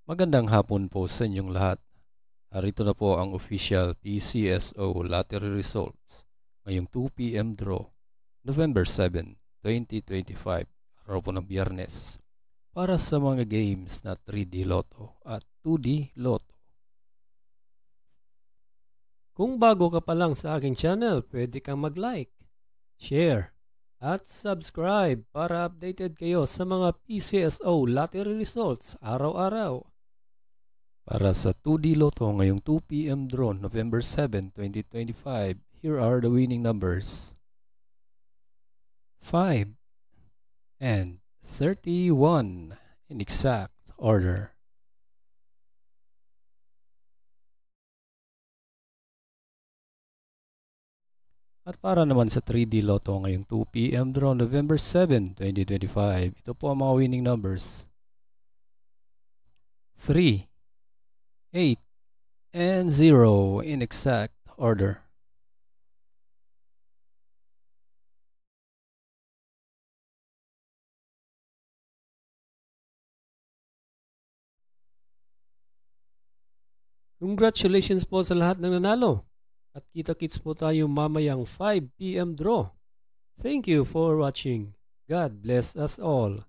Magandang hapon po sa inyong lahat. Narito na po ang official PCSO lottery results ngayong 2 p.m. draw, November 7, 2025, araw po ng Biyernes, para sa mga games na 3D Lotto at 2D Lotto. Kung bago ka pa lang sa aking channel, pwede kang mag-like, share, at subscribe para updated kayo sa mga PCSO lottery results araw-araw. Para sa 2D Lotto ngayong 2 p.m. draw, November 7, 2025, here are the winning numbers: 5 and 31 in exact order. At para naman sa 3D Lotto ngayong 2 p.m. draw, November 7, 2025, ito po ang mga winning numbers: 3, 8, and 0 in exact order. Congratulations po sa lahat ng nanalo. At kita-kits po tayo mamayang 5 p.m. draw. Thank you for watching. God bless us all.